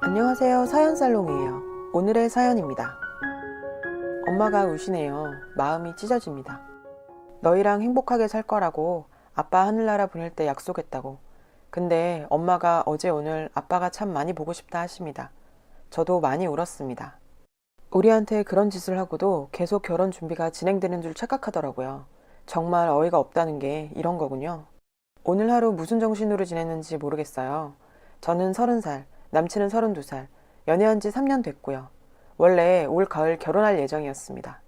안녕하세요. 사연살롱이에요. 오늘의 사연입니다. 엄마가 우시네요. 마음이 찢어집니다. 너희랑 행복하게 살 거라고 아빠 하늘나라 보낼 때 약속했다고. 근데 엄마가 어제 오늘 아빠가 참 많이 보고 싶다 하십니다. 저도 많이 울었습니다. 우리한테 그런 짓을 하고도 계속 결혼 준비가 진행되는 줄 착각하더라고요. 정말 어이가 없다는 게 이런 거군요. 오늘 하루 무슨 정신으로 지냈는지 모르겠어요. 저는 30살, 남친은 32살, 연애한 지 3년 됐고요. 원래 올 가을 결혼할 예정이었습니다.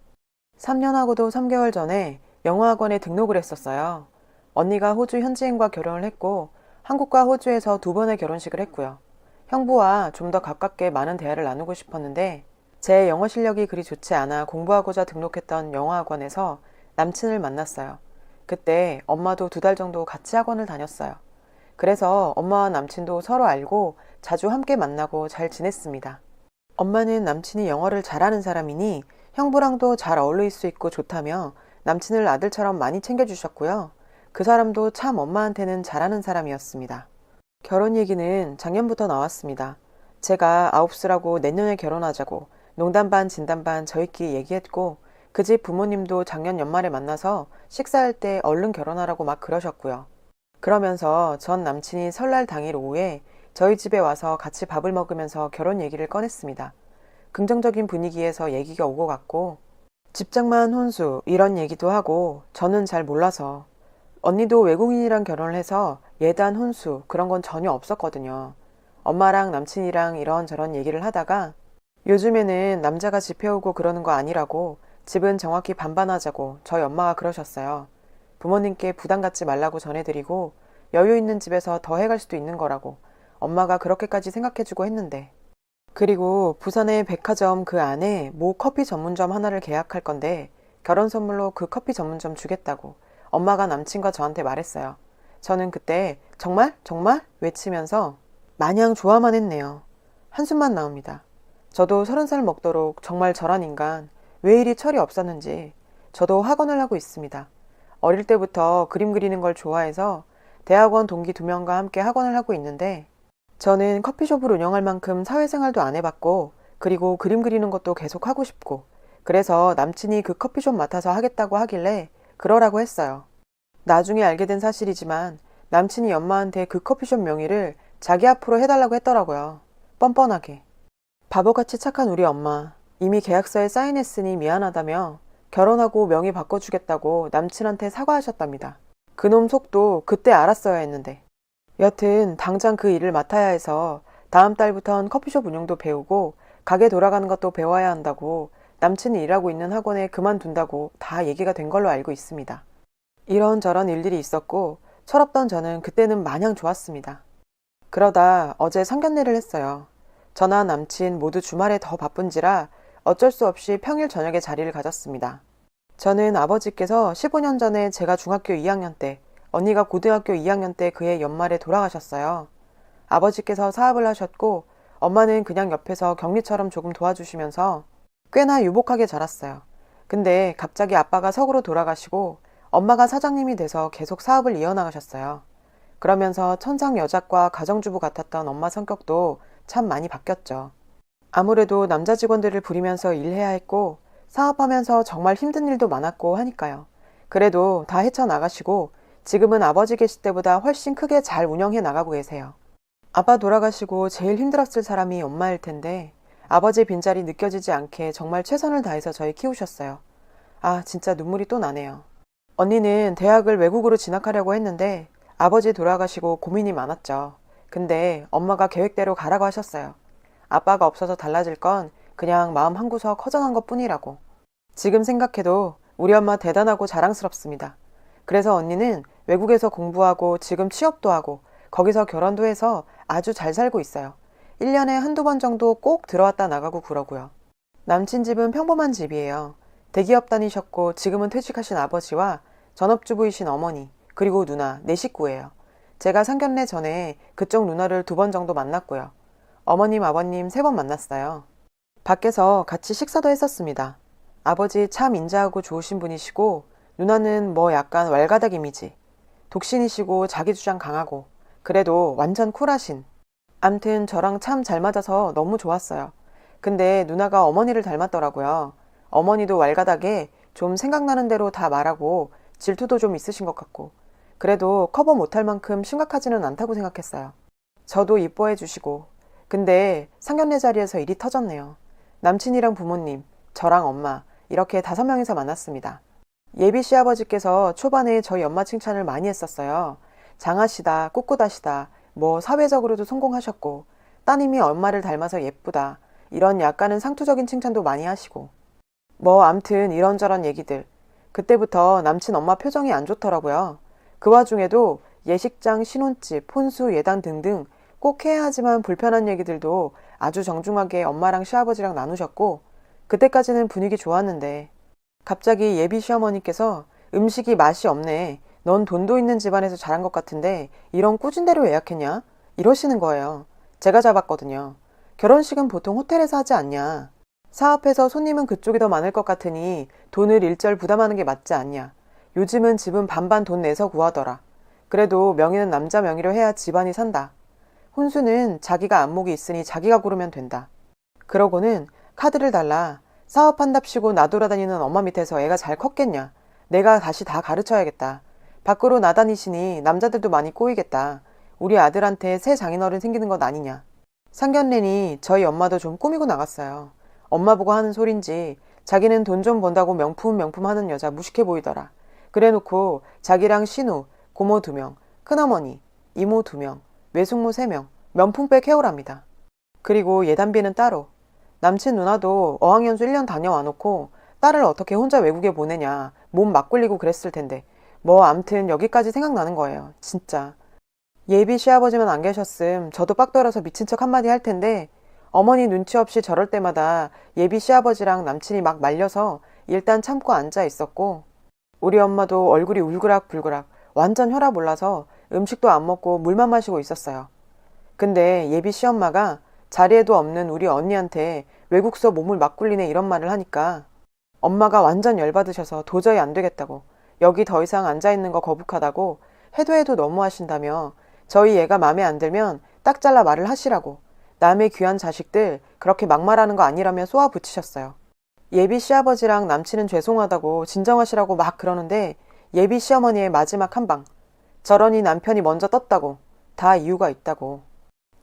3년하고도 3개월 전에 영어학원에 등록을 했었어요. 언니가 호주 현지인과 결혼을 했고 한국과 호주에서 2번의 결혼식을 했고요. 형부와 좀 더 가깝게 많은 대화를 나누고 싶었는데 제 영어 실력이 그리 좋지 않아 공부하고자 등록했던 영어학원에서 남친을 만났어요. 그때 엄마도 2달 정도 같이 학원을 다녔어요. 그래서 엄마와 남친도 서로 알고 자주 함께 만나고 잘 지냈습니다. 엄마는 남친이 영어를 잘하는 사람이니 형부랑도 잘 어울릴 수 있고 좋다며 남친을 아들처럼 많이 챙겨주셨고요. 그 사람도 참 엄마한테는 잘하는 사람이었습니다. 결혼 얘기는 작년부터 나왔습니다. 제가 아홉수라고 내년에 결혼하자고 농담 반 진담 반 저희끼리 얘기했고 그 집 부모님도 작년 연말에 만나서 식사할 때 얼른 결혼하라고 막 그러셨고요. 그러면서 전 남친이 설날 당일 오후에 저희 집에 와서 같이 밥을 먹으면서 결혼 얘기를 꺼냈습니다. 긍정적인 분위기에서 얘기가 오고 갔고 집장만 혼수 이런 얘기도 하고 저는 잘 몰라서 언니도 외국인이랑 결혼을 해서 예단 혼수 그런 건 전혀 없었거든요. 엄마랑 남친이랑 이런저런 얘기를 하다가 요즘에는 남자가 집해 오고 그러는 거 아니라고 집은 정확히 반반하자고 저희 엄마가 그러셨어요. 부모님께 부담 갖지 말라고 전해드리고 여유 있는 집에서 더 해갈 수도 있는 거라고 엄마가 그렇게까지 생각해주고 했는데 그리고 부산의 백화점 그 안에 모 커피 전문점 하나를 계약할 건데 결혼 선물로 그 커피 전문점 주겠다고 엄마가 남친과 저한테 말했어요. 저는 그때 정말? 정말? 외치면서 마냥 좋아만 했네요. 한숨만 나옵니다. 저도 30살 먹도록 정말 저런 인간 왜 이리 철이 없었는지 저도 학원을 하고 있습니다. 어릴 때부터 그림 그리는 걸 좋아해서 대학원 동기 2명과 함께 학원을 하고 있는데 저는 커피숍을 운영할 만큼 사회생활도 안 해봤고 그리고 그림 그리는 것도 계속 하고 싶고 그래서 남친이 그 커피숍 맡아서 하겠다고 하길래 그러라고 했어요. 나중에 알게 된 사실이지만 남친이 엄마한테 그 커피숍 명의를 자기 앞으로 해달라고 했더라고요. 뻔뻔하게. 바보같이 착한 우리 엄마. 이미 계약서에 사인했으니 미안하다며 결혼하고 명의 바꿔주겠다고 남친한테 사과하셨답니다. 그놈 속도 그때 알았어야 했는데. 여튼 당장 그 일을 맡아야 해서 다음 달부턴 커피숍 운영도 배우고 가게 돌아가는 것도 배워야 한다고 남친이 일하고 있는 학원에 그만둔다고 다 얘기가 된 걸로 알고 있습니다. 이런저런 일들이 있었고 철없던 저는 그때는 마냥 좋았습니다. 그러다 어제 상견례를 했어요. 저나 남친 모두 주말에 더 바쁜지라 어쩔 수 없이 평일 저녁에 자리를 가졌습니다. 저는 아버지께서 15년 전에 제가 중학교 2학년 때, 언니가 고등학교 2학년 때 그해 연말에 돌아가셨어요. 아버지께서 사업을 하셨고 엄마는 그냥 옆에서 격리처럼 조금 도와주시면서 꽤나 유복하게 자랐어요. 근데 갑자기 아빠가 석으로 돌아가시고 엄마가 사장님이 돼서 계속 사업을 이어나가셨어요. 그러면서 천상 여작과 가정주부 같았던 엄마 성격도 참 많이 바뀌었죠. 아무래도 남자 직원들을 부리면서 일해야 했고 사업하면서 정말 힘든 일도 많았고 하니까요. 그래도 다 헤쳐나가시고 지금은 아버지 계실 때보다 훨씬 크게 잘 운영해 나가고 계세요. 아빠 돌아가시고 제일 힘들었을 사람이 엄마일 텐데 아버지 빈자리 느껴지지 않게 정말 최선을 다해서 저희 키우셨어요. 아, 진짜 눈물이 또 나네요. 언니는 대학을 외국으로 진학하려고 했는데 아버지 돌아가시고 고민이 많았죠. 근데 엄마가 계획대로 가라고 하셨어요. 아빠가 없어서 달라질 건 그냥 마음 한구석 허전한 것 뿐이라고. 지금 생각해도 우리 엄마 대단하고 자랑스럽습니다. 그래서 언니는 외국에서 공부하고 지금 취업도 하고 거기서 결혼도 해서 아주 잘 살고 있어요. 1년에 한두 번 정도 꼭 들어왔다 나가고 그러고요. 남친 집은 평범한 집이에요. 대기업 다니셨고 지금은 퇴직하신 아버지와 전업주부이신 어머니 그리고 누나 4식구예요. 제가 상견례 전에 그쪽 누나를 2번 정도 만났고요. 어머님, 아버님 3번 만났어요. 밖에서 같이 식사도 했었습니다. 아버지 참 인자하고 좋으신 분이시고 누나는 뭐 약간 왈가닥 이미지. 독신이시고 자기 주장 강하고 그래도 완전 쿨하신. 암튼 저랑 참 잘 맞아서 너무 좋았어요. 근데 누나가 어머니를 닮았더라고요. 어머니도 왈가닥에 좀 생각나는 대로 다 말하고 질투도 좀 있으신 것 같고 그래도 커버 못할 만큼 심각하지는 않다고 생각했어요. 저도 이뻐해 주시고 근데 상견례 자리에서 일이 터졌네요. 남친이랑 부모님, 저랑 엄마 이렇게 5명이서 만났습니다. 예비 시아버지께서 초반에 저희 엄마 칭찬을 많이 했었어요. 장하시다, 꿋꿋하시다, 뭐 사회적으로도 성공하셨고 따님이 엄마를 닮아서 예쁘다 이런 약간은 상투적인 칭찬도 많이 하시고 뭐 암튼 이런저런 얘기들. 그때부터 남친 엄마 표정이 안 좋더라고요. 그 와중에도 예식장, 신혼집, 혼수, 예단 등등 꼭 해야 하지만 불편한 얘기들도 아주 정중하게 엄마랑 시아버지랑 나누셨고 그때까지는 분위기 좋았는데 갑자기 예비 시어머니께서 음식이 맛이 없네. 넌 돈도 있는 집안에서 자란 것 같은데 이런 꾸진 대로 예약했냐? 이러시는 거예요. 제가 잡았거든요. 결혼식은 보통 호텔에서 하지 않냐? 사업해서 손님은 그쪽이 더 많을 것 같으니 돈을 일절 부담하는 게 맞지 않냐? 요즘은 집은 반반 돈 내서 구하더라. 그래도 명의는 남자 명의로 해야 집안이 산다. 혼수는 자기가 안목이 있으니 자기가 고르면 된다. 그러고는 카드를 달라. 사업한답시고 나돌아다니는 엄마 밑에서 애가 잘 컸겠냐. 내가 다시 다 가르쳐야겠다. 밖으로 나다니시니 남자들도 많이 꼬이겠다. 우리 아들한테 새 장인어른 생기는 것 아니냐. 상견례니 저희 엄마도 좀 꾸미고 나갔어요. 엄마 보고 하는 소린지 자기는 돈 좀 번다고 명품 하는 여자 무식해 보이더라. 그래놓고 자기랑 신우, 고모 2명, 큰어머니, 이모 2명, 외숙모 3명, 명품백 해오랍니다. 그리고 예단비는 따로. 남친 누나도 어학연수 1년 다녀와 놓고 딸을 어떻게 혼자 외국에 보내냐. 몸 막 굴리고 그랬을 텐데. 뭐 암튼 여기까지 생각나는 거예요. 진짜. 예비 시아버지만 안 계셨음 저도 빡돌아서 미친 척 한마디 할 텐데 어머니 눈치 없이 저럴 때마다 예비 시아버지랑 남친이 막 말려서 일단 참고 앉아 있었고 우리 엄마도 얼굴이 울그락불그락 완전 혈압 올라서 음식도 안 먹고 물만 마시고 있었어요. 근데 예비 시엄마가 자리에도 없는 우리 언니한테 외국서 몸을 막 굴리네 이런 말을 하니까 엄마가 완전 열받으셔서 도저히 안 되겠다고 여기 더 이상 앉아있는 거 거북하다고 해도 너무하신다며 저희 애가 맘에 안 들면 딱 잘라 말을 하시라고 남의 귀한 자식들 그렇게 막말하는 거 아니라며 쏘아 붙이셨어요. 예비 시아버지랑 남친은 죄송하다고 진정하시라고 막 그러는데 예비 시어머니의 마지막 한방 저러니 남편이 먼저 떴다고 다 이유가 있다고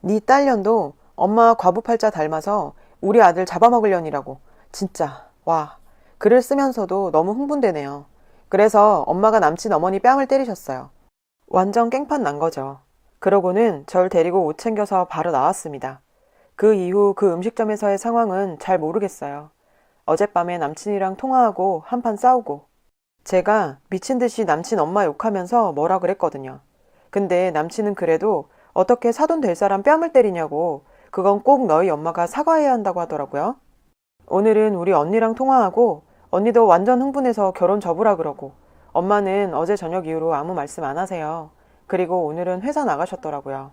네 딸년도 엄마 과부팔자 닮아서 우리 아들 잡아먹으려니라고 진짜 와 글을 쓰면서도 너무 흥분되네요. 그래서 엄마가 남친 어머니 뺨을 때리셨어요. 완전 깽판 난 거죠. 그러고는 절 데리고 옷 챙겨서 바로 나왔습니다. 그 이후 그 음식점에서의 상황은 잘 모르겠어요. 어젯밤에 남친이랑 통화하고 한판 싸우고 제가 미친 듯이 남친 엄마 욕하면서 뭐라 그랬거든요. 근데 남친은 그래도 어떻게 사돈 될 사람 뺨을 때리냐고 그건 꼭 너희 엄마가 사과해야 한다고 하더라고요. 오늘은 우리 언니랑 통화하고 언니도 완전 흥분해서 결혼 접으라 그러고 엄마는 어제 저녁 이후로 아무 말씀 안 하세요. 그리고 오늘은 회사 나가셨더라고요.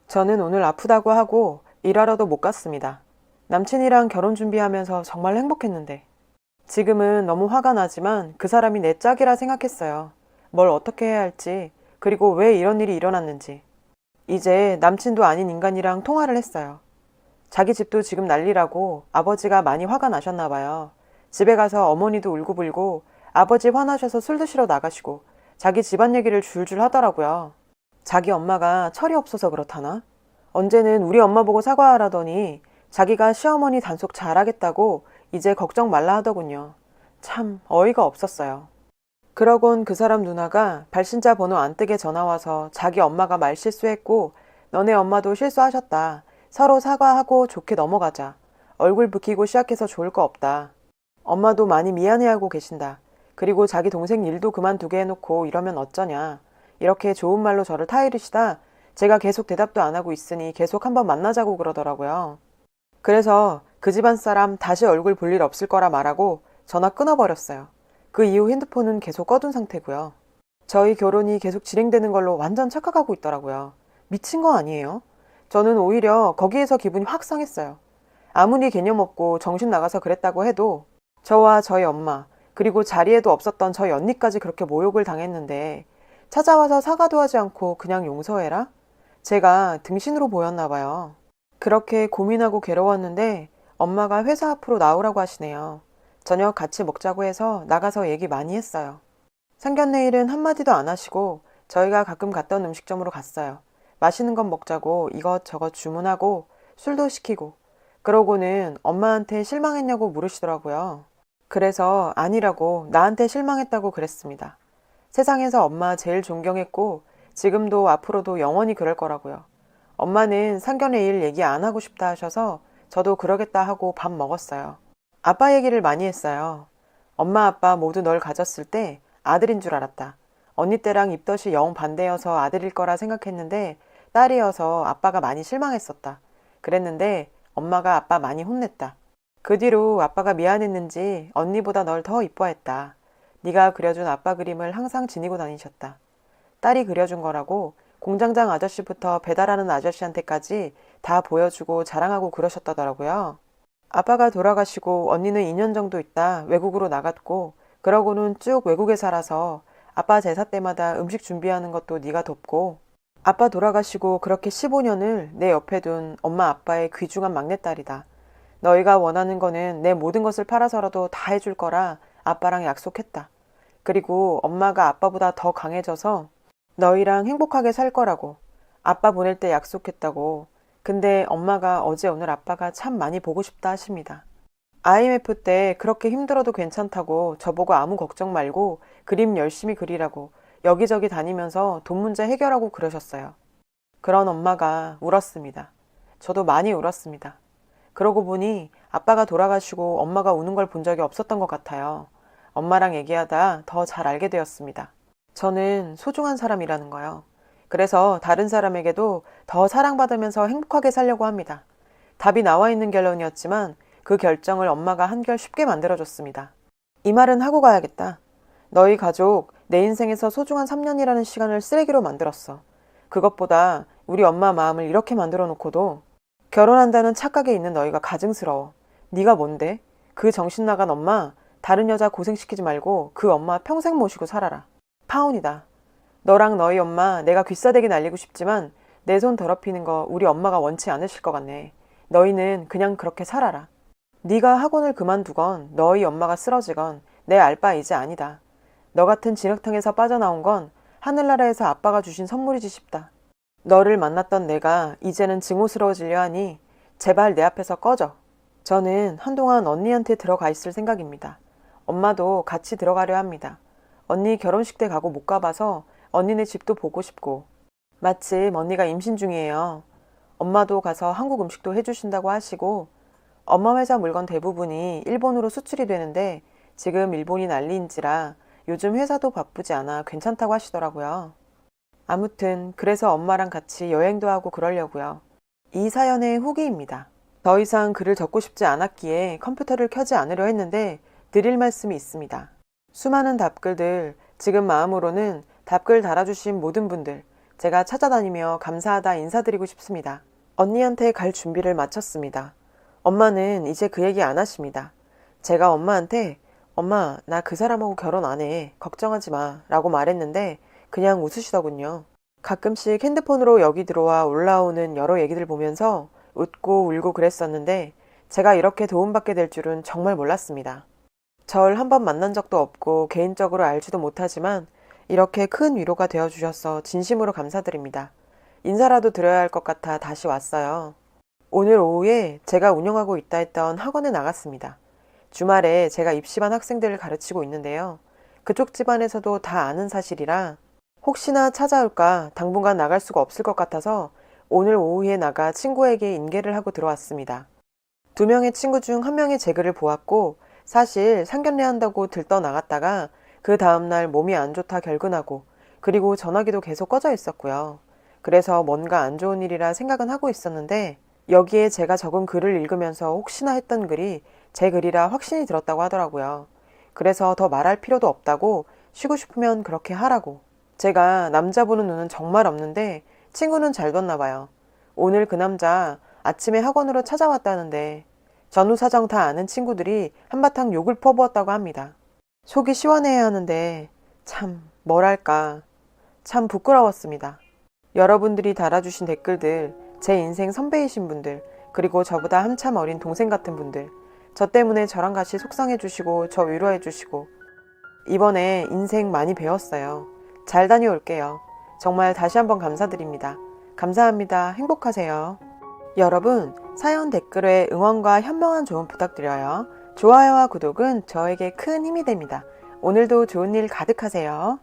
저는 오늘 아프다고 하고 일하러도 못 갔습니다. 남친이랑 결혼 준비하면서 정말 행복했는데 지금은 너무 화가 나지만 그 사람이 내 짝이라 생각했어요. 뭘 어떻게 해야 할지 그리고 왜 이런 일이 일어났는지 이제 남친도 아닌 인간이랑 통화를 했어요. 자기 집도 지금 난리라고 아버지가 많이 화가 나셨나 봐요. 집에 가서 어머니도 울고불고 아버지 화나셔서 술 드시러 나가시고 자기 집안 얘기를 줄줄 하더라고요. 자기 엄마가 철이 없어서 그렇다나? 언제는 우리 엄마 보고 사과하라더니 자기가 시어머니 단속 잘하겠다고 이제 걱정 말라 하더군요. 참 어이가 없었어요. 그러곤 그 사람 누나가 발신자 번호 안 뜨게 전화와서 자기 엄마가 말 실수했고 너네 엄마도 실수하셨다. 서로 사과하고 좋게 넘어가자. 얼굴 붉히고 시작해서 좋을 거 없다. 엄마도 많이 미안해하고 계신다. 그리고 자기 동생 일도 그만두게 해놓고 이러면 어쩌냐. 이렇게 좋은 말로 저를 타이르시다 제가 계속 대답도 안 하고 있으니 계속 한번 만나자고 그러더라고요. 그래서 그 집안 사람 다시 얼굴 볼 일 없을 거라 말하고 전화 끊어버렸어요. 그 이후 핸드폰은 계속 꺼둔 상태고요. 저희 결혼이 계속 진행되는 걸로 완전 착각하고 있더라고요. 미친 거 아니에요? 저는 오히려 거기에서 기분이 확 상했어요. 아무리 개념 없고 정신 나가서 그랬다고 해도 저와 저희 엄마 그리고 자리에도 없었던 저희 언니까지 그렇게 모욕을 당했는데 찾아와서 사과도 하지 않고 그냥 용서해라? 제가 등신으로 보였나 봐요. 그렇게 고민하고 괴로웠는데 엄마가 회사 앞으로 나오라고 하시네요. 저녁 같이 먹자고 해서 나가서 얘기 많이 했어요. 상견례일은 한마디도 안 하시고 저희가 가끔 갔던 음식점으로 갔어요. 맛있는 것 먹자고 이것저것 주문하고 술도 시키고 그러고는 엄마한테 실망했냐고 물으시더라고요. 그래서 아니라고 나한테 실망했다고 그랬습니다. 세상에서 엄마 제일 존경했고 지금도 앞으로도 영원히 그럴 거라고요. 엄마는 상견례일 얘기 안 하고 싶다 하셔서 저도 그러겠다 하고 밥 먹었어요. 아빠 얘기를 많이 했어요. 엄마 아빠 모두 널 가졌을 때 아들인 줄 알았다. 언니 때랑 입덧이 영 반대여서 아들일 거라 생각했는데 딸이어서 아빠가 많이 실망했었다. 그랬는데 엄마가 아빠 많이 혼냈다. 그 뒤로 아빠가 미안했는지 언니보다 널 더 이뻐했다. 네가 그려준 아빠 그림을 항상 지니고 다니셨다. 딸이 그려준 거라고 공장장 아저씨부터 배달하는 아저씨한테까지 다 보여주고 자랑하고 그러셨다더라고요. 아빠가 돌아가시고 언니는 2년 정도 있다 외국으로 나갔고 그러고는 쭉 외국에 살아서 아빠 제사 때마다 음식 준비하는 것도 네가 돕고 아빠 돌아가시고 그렇게 15년을 내 옆에 둔 엄마 아빠의 귀중한 막내딸이다. 너희가 원하는 거는 내 모든 것을 팔아서라도 다 해줄 거라 아빠랑 약속했다. 그리고 엄마가 아빠보다 더 강해져서 너희랑 행복하게 살 거라고 아빠 보낼 때 약속했다고. 근데 엄마가 어제 오늘 아빠가 참 많이 보고 싶다 하십니다. IMF 때 그렇게 힘들어도 괜찮다고 저보고 아무 걱정 말고 그림 열심히 그리라고 여기저기 다니면서 돈 문제 해결하고 그러셨어요. 그런 엄마가 울었습니다. 저도 많이 울었습니다. 그러고 보니 아빠가 돌아가시고 엄마가 우는 걸 본 적이 없었던 것 같아요. 엄마랑 얘기하다 더 잘 알게 되었습니다. 저는 소중한 사람이라는 거요. 그래서 다른 사람에게도 더 사랑받으면서 행복하게 살려고 합니다. 답이 나와 있는 결론이었지만 그 결정을 엄마가 한결 쉽게 만들어줬습니다. 이 말은 하고 가야겠다. 너희 가족 내 인생에서 소중한 3년이라는 시간을 쓰레기로 만들었어. 그것보다 우리 엄마 마음을 이렇게 만들어 놓고도 결혼한다는 착각에 있는 너희가 가증스러워. 네가 뭔데? 그 정신 나간 엄마 다른 여자 고생시키지 말고 그 엄마 평생 모시고 살아라. 파혼이다. 너랑 너희 엄마 내가 귀싸대기 날리고 싶지만 내 손 더럽히는 거 우리 엄마가 원치 않으실 것 같네. 너희는 그냥 그렇게 살아라. 네가 학원을 그만두건 너희 엄마가 쓰러지건 내 알 바 이제 아니다. 너 같은 진흙탕에서 빠져나온 건 하늘나라에서 아빠가 주신 선물이지 싶다. 너를 만났던 내가 이제는 증오스러워지려 하니 제발 내 앞에서 꺼져. 저는 한동안 언니한테 들어가 있을 생각입니다. 엄마도 같이 들어가려 합니다. 언니 결혼식 때 가고 못 가봐서 언니네 집도 보고 싶고 마침 언니가 임신 중이에요. 엄마도 가서 한국 음식도 해주신다고 하시고 엄마 회사 물건 대부분이 일본으로 수출이 되는데 지금 일본이 난리인지라 요즘 회사도 바쁘지 않아 괜찮다고 하시더라고요. 아무튼 그래서 엄마랑 같이 여행도 하고 그러려고요. 이 사연의 후기입니다. 더 이상 글을 적고 싶지 않았기에 컴퓨터를 켜지 않으려 했는데 드릴 말씀이 있습니다. 수많은 답글들, 지금 마음으로는 답글 달아주신 모든 분들 제가 찾아다니며 감사하다 인사드리고 싶습니다. 언니한테 갈 준비를 마쳤습니다. 엄마는 이제 그 얘기 안 하십니다. 제가 엄마한테 엄마 나 그 사람하고 결혼 안 해. 걱정하지 마 라고 말했는데 그냥 웃으시더군요. 가끔씩 핸드폰으로 여기 들어와 올라오는 여러 얘기들 보면서 웃고 울고 그랬었는데 제가 이렇게 도움받게 될 줄은 정말 몰랐습니다. 절 한번 만난 적도 없고 개인적으로 알지도 못하지만 이렇게 큰 위로가 되어주셔서 진심으로 감사드립니다. 인사라도 드려야 할 것 같아 다시 왔어요. 오늘 오후에 제가 운영하고 있다 했던 학원에 나갔습니다. 주말에 제가 입시반 학생들을 가르치고 있는데요. 그쪽 집안에서도 다 아는 사실이라 혹시나 찾아올까 당분간 나갈 수가 없을 것 같아서 오늘 오후에 나가 친구에게 인계를 하고 들어왔습니다. 2명의 친구 중 1명이 제 글을 보았고 사실 상견례 한다고 들떠 나갔다가 그 다음날 몸이 안 좋다 결근하고 그리고 전화기도 계속 꺼져 있었고요. 그래서 뭔가 안 좋은 일이라 생각은 하고 있었는데 여기에 제가 적은 글을 읽으면서 혹시나 했던 글이 제 글이라 확신이 들었다고 하더라고요. 그래서 더 말할 필요도 없다고 쉬고 싶으면 그렇게 하라고. 제가 남자 보는 눈은 정말 없는데 친구는 잘 뒀나 봐요. 오늘 그 남자 아침에 학원으로 찾아왔다는데 전후 사정 다 아는 친구들이 한바탕 욕을 퍼부었다고 합니다. 속이 시원해야 하는데 참 뭐랄까 참 부끄러웠습니다. 여러분들이 달아주신 댓글들, 제 인생 선배이신 분들, 그리고 저보다 한참 어린 동생 같은 분들, 저 때문에 저랑 같이 속상해주시고 저 위로해주시고, 이번에 인생 많이 배웠어요. 잘 다녀올게요. 정말 다시 한번 감사드립니다. 감사합니다. 행복하세요. 여러분, 사연 댓글에 응원과 현명한 조언 부탁드려요. 좋아요와 구독은 저에게 큰 힘이 됩니다. 오늘도 좋은 일 가득하세요.